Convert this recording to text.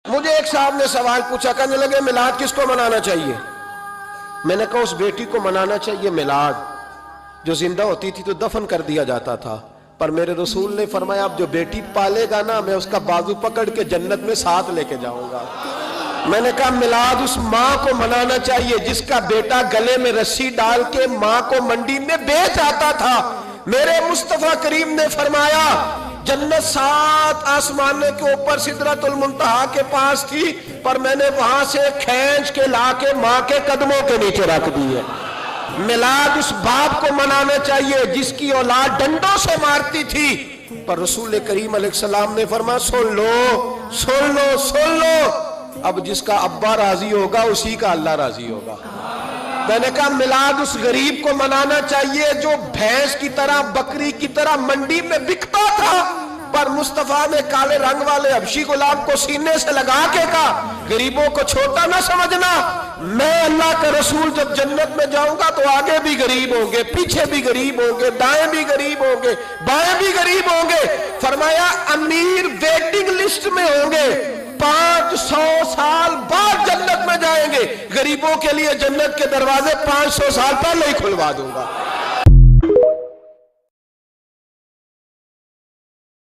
مجھے ایک صاحب نے سوال پوچھا، کہنے لگے میلاد کس کو منانا چاہیے؟ میں نے کہا اس بیٹی کو منانا چاہیے میلاد جو زندہ ہوتی تھی تو دفن کر دیا جاتا تھا، پر میرے رسول نے فرمایا اب جو بیٹی پالے گا نا میں اس کا بازو پکڑ کے جنت میں ساتھ لے کے جاؤں گا۔ میں نے کہا میلاد اس ماں کو منانا چاہیے جس کا بیٹا گلے میں رسی ڈال کے ماں کو منڈی میں بیچ آتا تھا۔ میرے مصطفیٰ کریم نے فرمایا جنت 7 آسمانے کے اوپر سدرۃ المنتہا کے پاس تھی، پر میں نے وہاں سے کھینچ کے لا کے ماں کے قدموں کے نیچے رکھ دی ہے۔ میلاد اس باپ کو منانا چاہیے جس کی اولاد ڈنڈوں سے مارتی تھی، پر رسول کریم علیہ السلام نے فرمایا سن لو سن لو سن لو، اب جس کا ابا راضی ہوگا اسی کا اللہ راضی ہوگا۔ میں نے کہا میلاد اس غریب کو منانا چاہیے جو بھینس کی طرح بکری کی طرح منڈی میں بکتا تھا، پر مصطفیٰ نے کالے رنگ والے حبشی غلام کو سینے سے لگا کے کہا غریبوں کو چھوٹا نہ سمجھنا، میں اللہ کا رسول جب جنت میں جاؤں گا تو آگے بھی غریب ہوں گے، پیچھے بھی غریب ہوں گے، دائیں بھی غریب ہوں گے، بائیں بھی غریب ہوں گے۔ فرمایا امیر ویٹنگ لسٹ میں ہوں گے، 500 سال بعد جنت میں جائیں گے، غریبوں کے لیے جنت کے دروازے 500 سال پہلے ہی کھلوا دوں گا۔